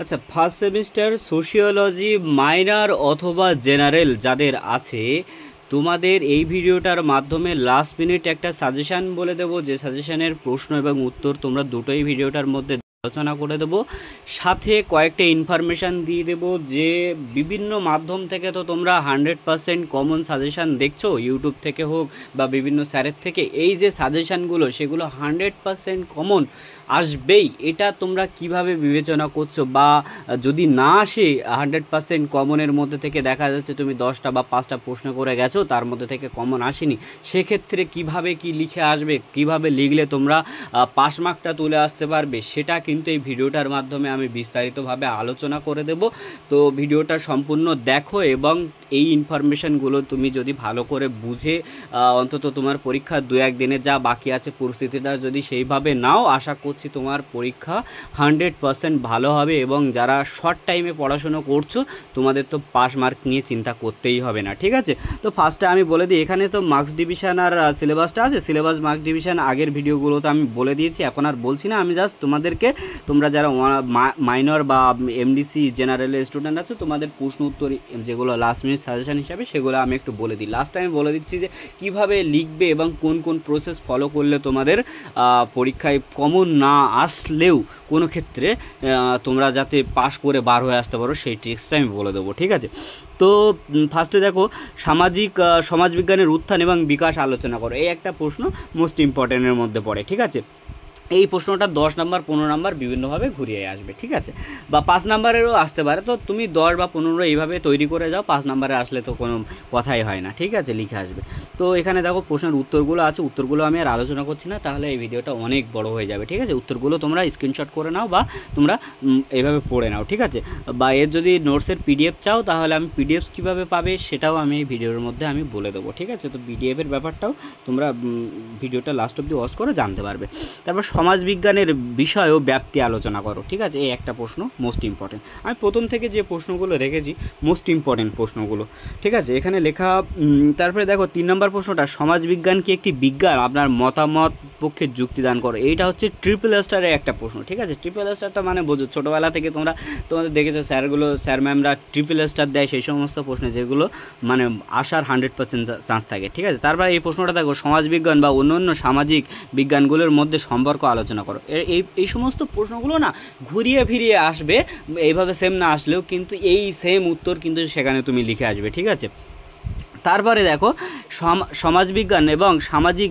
আচ্ছা, first semester sociology minor অথবা general যাদের আছে, তোমাদের এই ভিডিওটার মাধ্যমে লাস্ট মিনিট একটা সাজেশান বলে দেবো, যে সাজেশানের প্রশ্ন এবং উত্তর তোমরা দুটোই ভিডিওটার মধ্যে আলোচনা করে দেবো। সাথে কয়েকটা ইনফরমেশান দিয়ে দেবো যে বিভিন্ন মাধ্যম থেকে তো তোমরা 100% কমন সাজেশান দেখছো, ইউটিউব থেকে হোক বা বিভিন্ন স্যারের থেকে। এই যে সাজেশানগুলো সেগুলো 100% কমন আসবেই, এটা তোমরা কিভাবে বিবেচনা করছো? বা যদি না আসে 100% কমনের মধ্যে থেকে, দেখা যাচ্ছে তুমি 10টা বা 5টা প্রশ্ন করে গেছো, তার মধ্যে থেকে কমন আসেনি, সেক্ষেত্রে কিভাবে কি লিখে আসবে, কিভাবে লিখলে তোমরা পাস মার্কটা তুলে আসতে পারবে, সেটা কিন্তু এই ভিডিওটার মাধ্যমে আমি বিস্তারিতভাবে আলোচনা করে দেব। তো ভিডিওটা সম্পূর্ণ দেখো, এবং এই ইনফরমেশানগুলো তুমি যদি ভালো করে বুঝে অন্তত তোমার পরীক্ষা 2-1 দিনে যা বাকি আছে পরিস্থিতিটা যদি সেইভাবে নাও, আশা করছি তোমার পরীক্ষা 100% ভালো হবে। এবং যারা শর্ট টাইমে পড়াশুনো করছো, তোমাদের তো পাস মার্ক নিয়ে চিন্তা করতেই হবে না, ঠিক আছে? তো ফার্স্টে আমি বলে দিই, এখানে তো মার্কস ডিভিশন আর সিলেবাসটা আছে। সিলেবাস মার্কস ডিভিশন আগের ভিডিওগুলোতে আমি বলে দিয়েছি, এখন আর বলছি না। আমি জাস্ট তোমাদেরকে, তোমরা যারা মাইনর বা এমডিসি জেনারেলের স্টুডেন্ট আছো, তোমাদের প্রশ্ন উত্তর যেগুলো লাস্ট মিনিট সাজেশন হিসাবে, সেগুলো আমি একটু বলে দিই। লাস্ট টাইম বলে দিচ্ছি যে কীভাবে লিখবে এবং কোন কোন প্রসেস ফলো করলে তোমাদের পরীক্ষায় কমন না আসলেও কোনো ক্ষেত্রে তোমরা যাতে পাস করে বার হয়ে আসতে পারো, সেই ট্রিক্সটা আমি বলে দেবো, ঠিক আছে? তো ফার্স্টে দেখো, সমাজবিজ্ঞানের উত্থান এবং বিকাশ আলোচনা করো। এই একটা প্রশ্ন মোস্ট ইম্পর্টেন্টের মধ্যে পড়ে, ঠিক আছে? এই প্রশ্নটা 10 নাম্বার 15 নাম্বার বিভিন্নভাবে ঘুরিয়ে আসবে, ঠিক আছে? বা 5 নাম্বারেরও আসতে পারে। তো তুমি 10 বা 15 এইভাবে তৈরি করে যাও, 5 নাম্বারে আসলে তো কোনো কথাই হয় না, ঠিক আছে? লিখে আসবে। তো এখানে দেখো প্রশ্নের উত্তরগুলো আছে, উত্তরগুলো আমি আর আলোচনা করছি না, তাহলে এই ভিডিওটা অনেক বড় হয়ে যাবে, ঠিক আছে? উত্তরগুলো তোমরা স্ক্রিনশট করে নাও বা তোমরা এইভাবে পড়ে নাও, ঠিক আছে? বা এর যদি নোটসের পিডিএফ চাও, তাহলে আমি পিডিএফ কীভাবে পাবে সেটাও আমি এই ভিডিওর মধ্যে আমি বলে দেবো, ঠিক আছে? তো পিডিএফের ব্যাপারটাও তোমরা ভিডিওটা লাস্ট অবধি ওয়াচ করে জানতে পারবে। তারপর সমাজবিজ্ঞানের বিষয় ও ব্যাপ্তি আলোচনা করো, ঠিক আছে? এই একটা প্রশ্ন মোস্ট ইম্পর্টেন্ট। আমি প্রথম থেকে যে প্রশ্নগুলো রেখেছি মোস্ট ইম্পর্টেন্ট প্রশ্নগুলো, ঠিক আছে? এখানে লেখা। তারপরে দেখো 3 নম্বর প্রশ্নটা, সমাজবিজ্ঞান কি একটি বিজ্ঞান? আপনার মতামত পক্ষে যুক্তিদান করো। এইটা হচ্ছে ট্রিপল স্টারের একটা প্রশ্ন, ঠিক আছে? ট্রিপল স্টারটা মানে বোঝো, ছোটোবেলা থেকে তোমাদের দেখেছো স্যার ম্যামরা ট্রিপল স্টার দেয় সেই সমস্ত প্রশ্নে, যেগুলো মানে আসার 100% চান্স থাকে, ঠিক আছে? তারপর এই প্রশ্নটা দেখো, সমাজবিজ্ঞান বা অন্যান্য সামাজিক বিজ্ঞানগুলোর মধ্যে সম্পর্ক আলোচনা করো। এই সমস্ত প্রশ্নগুলো না ঘুরিয়ে ফিরিয়ে আসবে, এইভাবে সেম না আসলেও কিন্তু এই সেম উত্তর কিন্তু সেখানে তুমি লিখে আসবে, ঠিক আছে? তারপরে দেখো, সমাজবিজ্ঞান এবং সামাজিক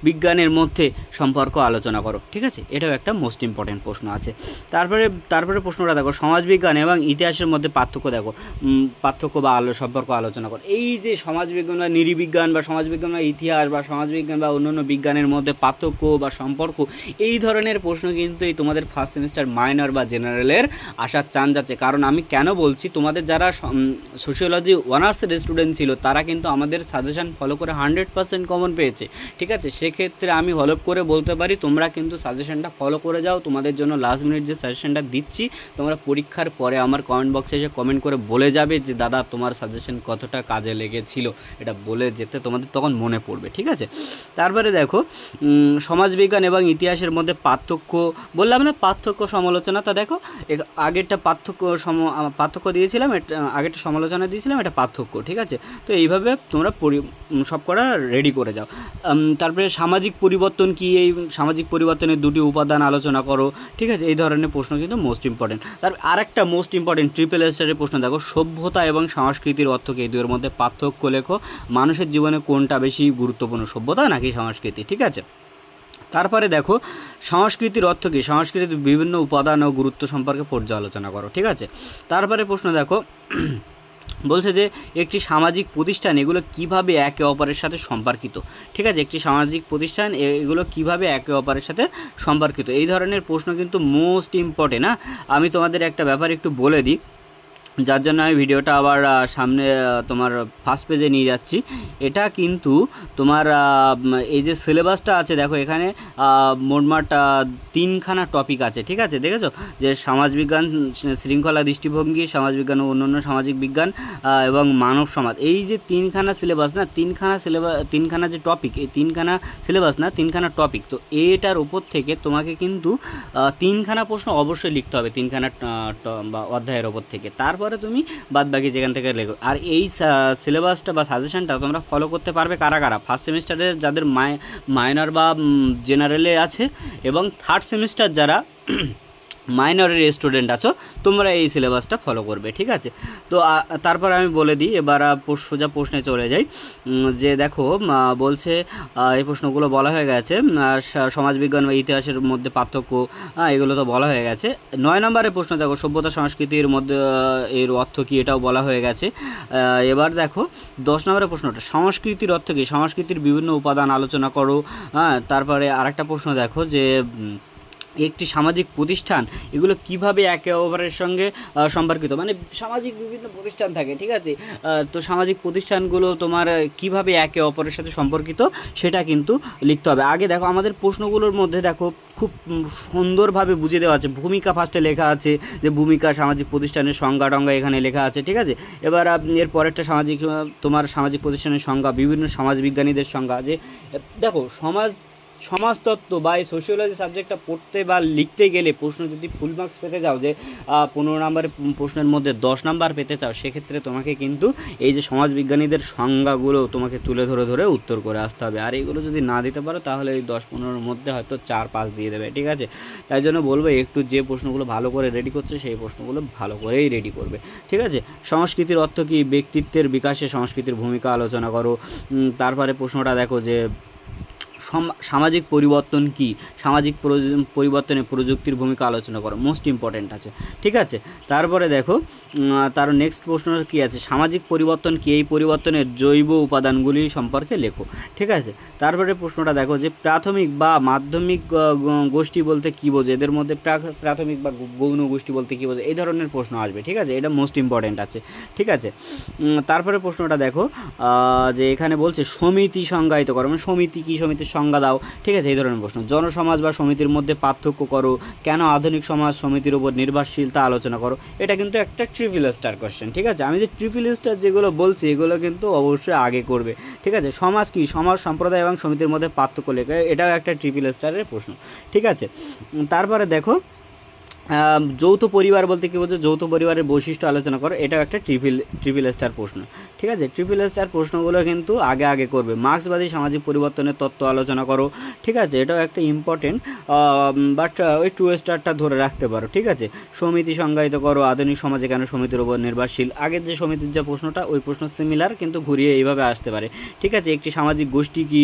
বিজ্ঞানের মধ্যে সম্পর্ক আলোচনা করো, ঠিক আছে? এটাও একটা মোস্ট ইম্পর্টেন্ট প্রশ্ন আছে। তারপরে প্রশ্নটা দেখো, সমাজবিজ্ঞান এবং ইতিহাসের মধ্যে পার্থক্য দেখো, পার্থক্য বা সম্পর্ক আলোচনা করো। এই যে সমাজবিজ্ঞান বা নৃবিজ্ঞান বা সমাজবিজ্ঞান বা ইতিহাস বা সমাজবিজ্ঞান বা অন্যান্য বিজ্ঞানের মধ্যে পার্থক্য বা সম্পর্ক, এই ধরনের প্রশ্ন কিন্তু এই তোমাদের ফার্স্ট সেমিস্টার মাইনর বা জেনারেলের আসার চান্স আছে। কারণ আমি কেন বলছি, তোমাদের যারা সোশিওলজি অনার্সের স্টুডেন্ট ছিল, তারা কিন্তু আমাদের সাজেশান ফলো করে 100% কমন পেয়েছে, ঠিক আছে? সেক্ষেত্রে আমি হলপ করে বলতে পারি, তোমরা কিন্তু সাজেশানটা ফলো করে যাও। তোমাদের জন্য লাস্ট মিনিট যে সাজেশানটা দিচ্ছি, তোমরা পরীক্ষার পরে আমার কমেন্ট বক্সে এসে কমেন্ট করে বলে যাবে যে দাদা তোমার সাজেশান কতটা কাজে লেগেছিল, এটা বলে যেতে তোমাদের তখন মনে পড়বে, ঠিক আছে? তারপরে দেখো, সমাজবিজ্ঞান এবং ইতিহাসের মধ্যে পার্থক্য বললাম না, পার্থক্য সমালোচনা। তা দেখো, আগেরটা পার্থক্য দিয়েছিলাম, আগেরটা সমালোচনা দিয়েছিলাম, এটা পার্থক্য, ঠিক আছে? তো এইভাবে তোমরা সব করা রেডি করে যাও। তারপরে সামাজিক পরিবর্তন কি? এই সামাজিক পরিবর্তনের 2টি উপাদান আলোচনা করো, ঠিক আছে? এই ধরনের প্রশ্ন কিন্তু মোস্ট ইম্পর্টেন্ট। তার আরেকটা মোস্ট ইম্পর্টেন্ট ট্রিপল স্টারের প্রশ্ন দেখো, সভ্যতা এবং সংস্কৃতির অর্থ কি? এই দুয়ের মধ্যে পার্থক্য লেখো। মানুষের জীবনে কোনটা বেশি গুরুত্বপূর্ণ, সভ্যতা নাকি সংস্কৃতি, ঠিক আছে? তারপরে দেখো, সংস্কৃতির অর্থ কী? সংস্কৃতির বিভিন্ন উপাদান ও গুরুত্ব সম্পর্কে পর্যালোচনা করো, ঠিক আছে? তারপরে প্রশ্ন দেখো, বলছে যে একটি সামাজিক প্রতিষ্ঠান এগুলো কিভাবে একে অপরের সাথে সম্পর্কিত, ঠিক আছে? একটি সামাজিক প্রতিষ্ঠান এগুলো কিভাবে একে অপরের সাথে সম্পর্কিত, এই ধরনের প্রশ্ন কিন্তু মোস্ট ইম্পর্টেন্ট। আমি তোমাদের একটা ব্যাপার একটু বলে দিই, যার জন্য আমি ভিডিওটা আবার সামনে তোমার ফার্স্ট পেজে নিয়ে যাচ্ছি। এটা কিন্তু তোমার এই যে সিলেবাসটা আছে দেখো, এখানে মোটমাট 3খানা টপিক আছে, ঠিক আছে। দেখেছো যে সমাজবিজ্ঞান, শৃঙ্খলা দৃষ্টিভঙ্গি, সমাজবিজ্ঞান ও অন্যান্য সামাজিক বিজ্ঞান এবং মানব সমাজ, এই যে 3খানা সিলেবাস না, 3খানা যে টপিক, এই 3খানা সিলেবাস না, 3খানা টপিক। তো এটার উপর থেকে তোমাকে কিন্তু 3খানা প্রশ্ন অবশ্যই লিখতে হবে, 3খানা বা অধ্যায়ের ওপর থেকে। তারপরে তুমি বাদবাকি যেখান থেকে লেখো। আর এই সিলেবাসটা বা সাজেশনটা তোমরা ফলো করতে পারবে কারা কারা? ফার্স্ট সেমিস্টারের যাদের মাইনর বা জেনারেলে আছে, এবং থার্ড সেমিস্টার যারা মাইনরের স্টুডেন্ট আছো, তোমরা এই সিলেবাসটা ফলো করবে, ঠিক আছে। তো তারপর আমি বলে দিই, এবার সোজা প্রশ্নে চলে যাই। যে দেখো বলছে এই প্রশ্নগুলো বলা হয়ে গেছে, সমাজবিজ্ঞান বা ইতিহাসের মধ্যে পার্থক্য, এগুলো তো বলা হয়ে গেছে। 9 নম্বরের প্রশ্ন দেখো, সভ্যতা সংস্কৃতির মধ্যে এর অর্থ কী, এটাও বলা হয়ে গেছে। এবার দেখো 10 নম্বরের প্রশ্নটা, সংস্কৃতির অর্থ কী, সংস্কৃতির বিভিন্ন উপাদান আলোচনা করো। তারপরে আরেকটা প্রশ্ন দেখো যে একটি সামাজিক প্রতিষ্ঠান এগুলো কিভাবে একে অপরের সঙ্গে সম্পর্কিত, মানে সামাজিক বিভিন্ন প্রতিষ্ঠান থাকে, ঠিক আছে। তো সামাজিক প্রতিষ্ঠানগুলো তোমার কিভাবে একে অপরের সাথে সম্পর্কিত সেটা কিন্তু লিখতে হবে। আগে দেখো আমাদের প্রশ্নগুলোর মধ্যে দেখো খুব সুন্দরভাবে বুঝিয়ে দেওয়া আছে। ভূমিকা ফার্স্টে লেখা আছে, যে ভূমিকা সামাজিক প্রতিষ্ঠানের সংজ্ঞা টঙ্গা এখানে লেখা আছে, ঠিক আছে। এবার এর পরেরটা তোমার সামাজিক প্রতিষ্ঠানের সংজ্ঞা, বিভিন্ন সমাজবিজ্ঞানীদের সংজ্ঞা। যে দেখো সমাজতত্ত্ব বা এই সোশিওলজি সাবজেক্টটা পড়তে বা লিখতে গেলে প্রশ্ন যদি ফুল মার্কস পেতে চাও, যে 15 নম্বরের প্রশ্নের মধ্যে 10 নাম্বার পেতে চাও, সেক্ষেত্রে তোমাকে কিন্তু এই যে সমাজবিজ্ঞানীদের সংজ্ঞাগুলো তোমাকে তুলে ধরে উত্তর করে আসতে হবে। আর এইগুলো যদি না দিতে পারো তাহলে এই 10-15-র মধ্যে হয়তো 4-5 দিয়ে দেবে, ঠিক আছে। তাই জন্য বলবো একটু যে প্রশ্নগুলো ভালো করে রেডি করছে সেই প্রশ্নগুলো ভালো করেই রেডি করবে, ঠিক আছে। সংস্কৃতির অর্থ কী, ব্যক্তিত্বের বিকাশে সংস্কৃতির ভূমিকা আলোচনা করো। তারপরে প্রশ্নটা দেখো যে সামাজিক পরিবর্তন কি, সামাজিক পরিবর্তনে প্রযুক্তির ভূমিকা আলোচনা করো, মোস্ট ইম্পর্ট্যান্ট আছে, ঠিক আছে। তারপরে দেখো তার নেক্সট প্রশ্ন কী আছে, সামাজিক পরিবর্তন কি, এই পরিবর্তনের জৈব উপাদানগুলি সম্পর্কে লেখো, ঠিক আছে। তারপরে প্রশ্নটা দেখো যে প্রাথমিক বা মাধ্যমিক গোষ্ঠী বলতে কী বোঝে, এদের মধ্যে প্রাথমিক বা গৌণ গোষ্ঠী বলতে কী বোঝে, এই ধরনের প্রশ্ন আসবে, ঠিক আছে। এটা মোস্ট ইম্পর্ট্যান্ট আছে, ঠিক আছে। তারপরে প্রশ্নটা দেখো যে এখানে বলছে সমিতি সংজ্ঞায়িত করো, মানে সমিতি কী, সমিতির সংজ্ঞা দাও, ঠিক আছে, এই ধরনের প্রশ্ন। জনসমাজ বা সমিতির মধ্যে পার্থক্য করো, কেন আধুনিক সমাজ সমিতির উপর নির্ভরশীলতা আলোচনা করো। এটা কিন্তু একটা ট্রিপল স্টার কোশ্চেন, ঠিক আছে। আমি যে ট্রিপল স্টার যেগুলো বলছি এগুলো কিন্তু অবশ্যই আগে করবে, ঠিক আছে। সমাজ কি, সমাজ সম্প্রদায় এবং সমিতির মধ্যে পার্থক্য লেখা, এটাও একটা ট্রিপল স্টারের প্রশ্ন, ঠিক আছে। তারপরে দেখো যৌথ পরিবার বলতে কী বোঝো, যৌথ পরিবারের বৈশিষ্ট্য আলোচনা করো, এটাও একটা ট্রিপল স্টার প্রশ্ন, ঠিক আছে। ট্রিপল স্টার প্রশ্নগুলো কিন্তু আগে করবে। মার্ক্সবাদী সামাজিক পরিবর্তনের তত্ত্ব আলোচনা করো, ঠিক আছে, এটাও একটা ইম্পর্টেন্ট, বাট ওই 2 স্টারটা ধরে রাখতে পারো, ঠিক আছে। সমিতি সংজ্ঞায়িত করো, আধুনিক সমাজে কেন সমিতির উপর নির্ভরশীল, আগের যে সমিতির যে প্রশ্নটা ওই প্রশ্ন সিমিলার কিন্তু ঘুরিয়ে এইভাবে আসতে পারে, ঠিক আছে। একটি সামাজিক গোষ্ঠী কি,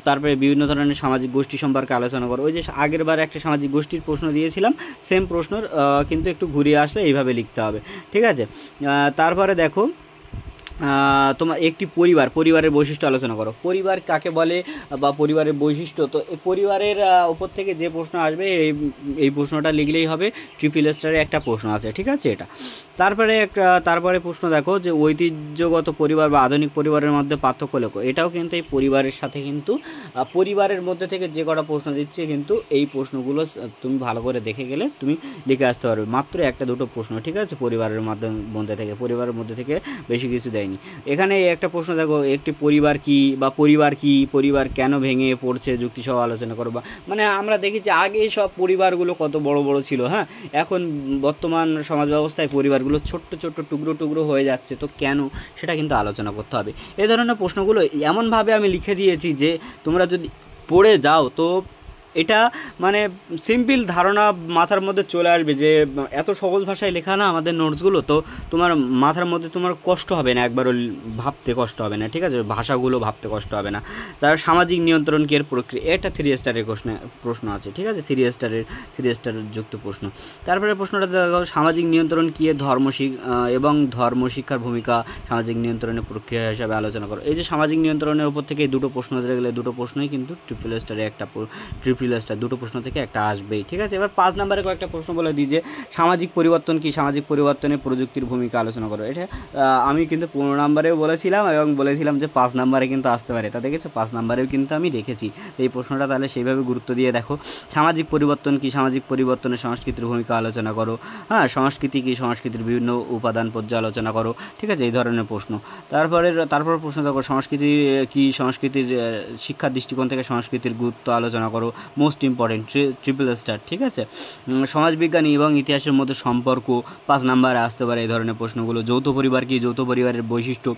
তারপরে বিভিন্ন ধরনের সামাজিক গোষ্ঠী সম্পর্কে আলোচনা করো। ওই যে আগের বার একটা সামাজিক গোষ্ঠীর প্রশ্ন দিয়েছিলাম, সেম প্রশ্নর কিন্তু একটু ঘুরিয়ে আসলে এইভাবে লিখতে হবে, ঠিক আছে। তারপরে দেখো তোমার একটি পরিবারের বৈশিষ্ট্য আলোচনা করো। পরিবার কাকে বলে বা পরিবারের বৈশিষ্ট্য, তো এই পরিবারের উপর থেকে যে প্রশ্ন আসবে এই প্রশ্নটা লিখলেই হবে। ট্রিপল স্টারে একটা প্রশ্ন আছে, ঠিক আছে এটা। তারপরে প্রশ্ন দেখো যে ঐতিহ্যগত পরিবার বা আধুনিক পরিবারের মধ্যে পার্থক্য লেখো, এটাও কিন্তু এই পরিবারের সাথে কিন্তু পরিবারের মধ্যে থেকে যে কটা প্রশ্ন দিচ্ছে কিন্তু এই প্রশ্নগুলো তুমি ভালো করে দেখে গেলে তুমি লিখে আসতে পারবে। মাত্র 1-2 প্রশ্ন, ঠিক আছে, পরিবারের পরিবারের মধ্যে থেকে বেশি কিছু দেয়। এখানে একটা প্রশ্ন দেখো, একটি পরিবার কি বা পরিবার কেন ভেঙে পড়ছে যুক্তিসহ আলোচনা করো। মানে আমরা দেখেছি আগে সব পরিবারগুলো কত বড় বড় ছিল, হ্যাঁ, এখন বর্তমান সমাজ ব্যবস্থায় পরিবারগুলো ছোট্ট টুকরো হয়ে যাচ্ছে, তো কেন সেটা কিন্তু আলোচনা করতে হবে। এই ধরনের প্রশ্নগুলো এমনভাবে আমি লিখে দিয়েছি যে তোমরা যদি পড়ে যাও তো এটা মানে সিম্পল ধারণা মাথার মধ্যে চলে আসবে, যে এত সহজ ভাষায় লেখা না আমাদের নোটসগুলো, তো তোমার মাথার মধ্যে তোমার কষ্ট হবে না, একবারও ভাবতে কষ্ট হবে না, ঠিক আছে, ভাষাগুলো ভাবতে কষ্ট হবে না। তার সামাজিক নিয়ন্ত্রণ কি এর প্রক্রিয়া, এটা 3 স্টারের প্রশ্ন আছে, ঠিক আছে, 3 স্টারের যুক্ত প্রশ্ন। তারপরে প্রশ্নটা দেখো, সামাজিক নিয়ন্ত্রণ কি এর এবং ধর্ম শিক্ষার ভূমিকা সামাজিক নিয়ন্ত্রণের প্রক্রিয়া হিসাবে আলোচনা করো। এই যে সামাজিক নিয়ন্ত্রণের উপর থেকে 2 প্রশ্ন দেখলে 2 প্রশ্নই কিন্তু ট্রিপল ট্রিপল স্টার, দুটো প্রশ্ন থেকে একটা আসবেই, ঠিক আছে। এবার 5 নম্বরে কয়েকটা প্রশ্ন বলে দিই যে সামাজিক পরিবর্তন কি, সামাজিক পরিবর্তনে প্রযুক্তির ভূমিকা আলোচনা করো। এটা আমি কিন্তু 15 নম্বরেও বলেছিলাম এবং বলেছিলাম যে 5 নম্বরে কিন্তু আসতে পারে, তা দেখেছো 5 নম্বরেও কিন্তু আমি রেখেছি। তো এই প্রশ্নটা তাহলে সেইভাবে গুরুত্ব দিয়ে দেখো। সামাজিক পরিবর্তন কি, সামাজিক পরিবর্তনে সংস্কৃতির ভূমিকা আলোচনা করো। হ্যাঁ, সংস্কৃতি কি, সংস্কৃতির বিভিন্ন উপাদান পর্যালোচনা করো, ঠিক আছে, এই ধরনের প্রশ্ন। তারপর প্রশ্ন দেখো সংস্কৃতি কি, সংস্কৃতির শিক্ষার দৃষ্টিকোণ থেকে সংস্কৃতির গুরুত্ব আলোচনা করো, মোস্ট ইম্পর্টেন্ট, ট্রিপল স্টার, ঠিক আছে। সমাজবিজ্ঞানী এবং ইতিহাসের মধ্যে সম্পর্ক 5 নম্বরে আসতে পারে এই ধরনের প্রশ্নগুলো। যৌথ পরিবার কি, যৌথ পরিবারের বৈশিষ্ট্য।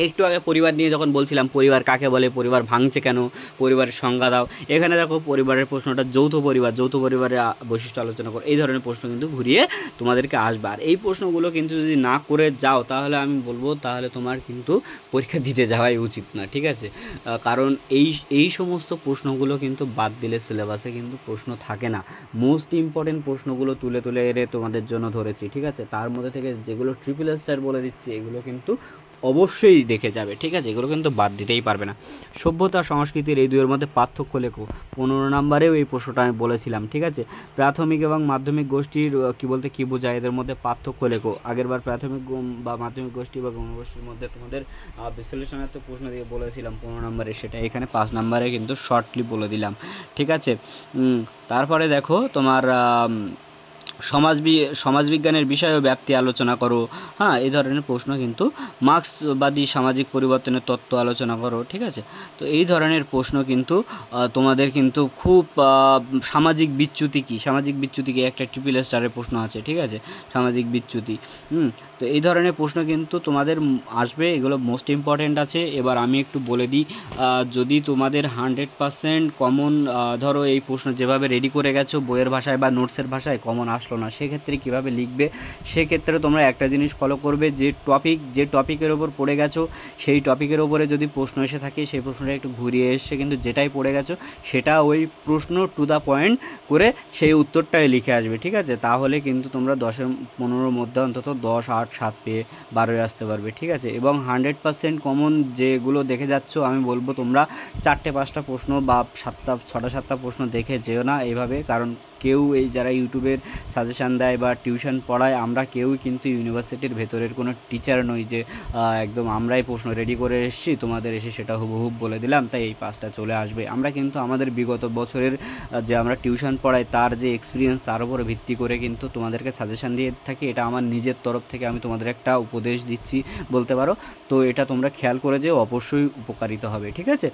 একটু আগে পরিবার নিয়ে যখন বলছিলাম, পরিবার কাকে বলে, পরিবার ভাঙছে কেন, পরিবারের সংজ্ঞা দাও। এখানে দেখো পরিবারের প্রশ্নটা যৌথ পরিবার, যৌথ পরিবারের বৈশিষ্ট্য আলোচনা করো, এই ধরনের প্রশ্ন কিন্তু ঘুরিয়ে তোমাদেরকে আসবে। আর এই প্রশ্নগুলো কিন্তু যদি না করে যাও তাহলে আমি বলবো তাহলে তোমার কিন্তু পরীক্ষা দিতে যাওয়াই উচিত না, ঠিক আছে। কারণ এই সমস্ত প্রশ্নগুলো কিন্তু বাদ দিলে সিলেবাসে কিন্তু প্রশ্ন থাকে না। মোস্ট ইম্পর্টেন্ট প্রশ্নগুলো তুলে তুলে এনে তোমাদের জন্য ধরেছি, ঠিক আছে। তার মধ্যে থেকে যেগুলো ট্রিপল স্টার বলে দিচ্ছি এগুলো কিন্তু অবশ্যই দেখে যাবে, ঠিক আছে, এগুলো কিন্তু বাদ দিতেই পারবে না। সভ্যতা সংস্কৃতির এই দুইয়ের মধ্যে পার্থক্য লেখো। 15 নম্বরেও এই প্রশ্নটা আমি বলেছিলাম, ঠিক আছে। প্রাথমিক এবং মাধ্যমিক গোষ্ঠীর কী বলতে কী বোঝায়, এদের মধ্যে পার্থক্য লেখো। আগেরবার প্রাথমিক বা মাধ্যমিক গোষ্ঠী বা গণগোষ্ঠীর মধ্যে তোমাদের বিশ্লেষণাত্মক প্রশ্ন দিয়ে বলেছিলাম 15 নম্বরে, সেটা এখানে 5 নম্বরে কিন্তু শর্টলি বলে দিলাম, ঠিক আছে। তারপরে দেখো তোমার সমাজবিজ্ঞানের বিষয় ও ব্যাপ্তি আলোচনা করো। হ্যাঁ, এই ধরনের প্রশ্ন কিন্তু মার্ক্সবাদী সামাজিক পরিবর্তনের তত্ত্ব আলোচনা করো, ঠিক আছে। তো এই ধরনের প্রশ্ন কিন্তু তোমাদের কিন্তু খুব সামাজিক বিচ্যুতি কি, সামাজিক বিচ্যুতি কি একটা ট্রিপল স্টারের প্রশ্ন আছে, ঠিক আছে, সামাজিক বিচ্যুতি। তো এই ধরনের প্রশ্ন কিন্তু তোমাদের আসবে, এগুলো মোস্ট ইম্পর্ট্যান্ট আছে। এবার আমি একটু বলে দিই, যদি তোমাদের 100% কমন, ধরো এই প্রশ্ন যেভাবে রেডি করে গেছো বইয়ের ভাষায় বা নোটসের ভাষায় কমন আসলো না, সেক্ষেত্রে কীভাবে লিখবে, সেক্ষেত্রে তোমরা একটা জিনিস ফলো করবে, যে টপিকের ওপর পড়ে গেছো সেই টপিকের ওপরে যদি প্রশ্ন এসে থাকে সেই প্রশ্নটা একটু ঘুরিয়ে এসে কিন্তু যেটাই পড়ে গেছো সেটা ওই প্রশ্ন টু দ্য পয়েন্ট করে সেই উত্তরটাই লিখে আসবে, ঠিক আছে। তাহলে কিন্তু তোমরা 10-15 মধ্যে অন্তত 10, 8, 7 পেয়ে 12 আসতে পারবে, ঠিক আছে। এবং 100% কমন যেগুলো দেখে যাচ্ছ আমি বলবো তোমরা 4-5টা প্রশ্ন বা 6টা-7টা প্রশ্ন দেখে যেও না এইভাবে, কারণ কেউ এই যারা ইউটিউবের সাজেশান দেয় বা টিউশন পড়ায়, আমরা কেউই কিন্তু ইউনিভার্সিটির ভেতরের কোনো টিচার নই যে একদম আমরাই প্রশ্ন রেডি করে এসেছি তোমাদের এসে সেটা হুবহুব বলে দিলাম তাই এই 5টা চলে আসবে। আমরা কিন্তু আমাদের বিগত বছরের যে আমরা টিউশন পড়াই তার যে এক্সপিরিয়েন্স তার উপরে ভিত্তি করে কিন্তু তোমাদেরকে সাজেশান দিয়ে থাকি। এটা আমার নিজের তরফ থেকে আমি তোমাদের একটা উপদেশ দিচ্ছি বলতে পারো, তো এটা তোমরা খেয়াল করে যে অবশ্যই উপকারিত হবে, ঠিক আছে।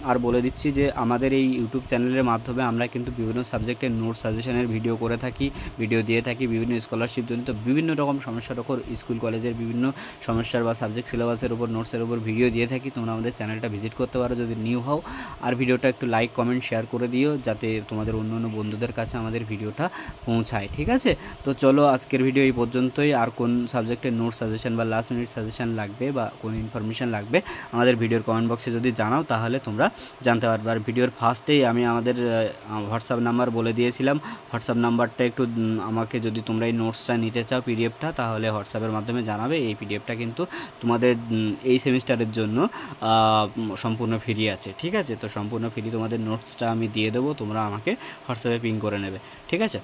আর বলে দিচ্ছি যে আমাদের এই ইউটিউব চ্যানেলের মাধ্যমে আমরা কিন্তু বিভিন্ন সাবজেক্টের নোট সাজেশনের ভিডিও করে থাকি, ভিডিও দিয়ে থাকি, বিভিন্ন স্কলারশিপ জনিত বিভিন্ন রকম সমস্যার ওপর, স্কুল কলেজের বিভিন্ন সমস্যার বা সাবজেক্ট সিলেবাসের উপর, নোটসের উপর ভিডিও দিয়ে থাকি। তোমরা আমাদের চ্যানেলটা ভিজিট করতে পারো যদি নিউ হও। আর ভিডিওটা একটু লাইক, কমেন্ট, শেয়ার করে দিও যাতে তোমাদের অন্য অন্য বন্ধুদের কাছে আমাদের ভিডিওটা পৌঁছায়, ঠিক আছে। তো চলো আজকের ভিডিও এই পর্যন্তই। আর কোন সাবজেক্টের নোট সাজেশন বা লাস্ট মিনিট সাজেশন লাগবে বা কোন ইনফরমেশান লাগবে আমাদের ভিডিওর কমেন্ট বক্সে যদি জানাও তাহলে তোমরা জানতে পারবে। আর ভিডিওর ফার্স্টেই আমি আমাদের হোয়াটসঅ্যাপ নাম্বার বলে দিয়েছিলাম, হোয়াটসঅ্যাপ নাম্বারটা একটু আমাকে যদি তোমরা এই নোটসটা নিতে চাও পিডিএফটা তাহলে হোয়াটসঅ্যাপের মাধ্যমে জানাবে। এই পিডিএফটা কিন্তু তোমাদের এই সেমিস্টারের জন্য সম্পূর্ণ ফ্রি আছে, ঠিক আছে। তো সম্পূর্ণ ফ্রি তোমাদের নোটসটা আমি দিয়ে দেবো, তোমরা আমাকে হোয়াটসঅ্যাপে পিং করে নেবে, ঠিক আছে।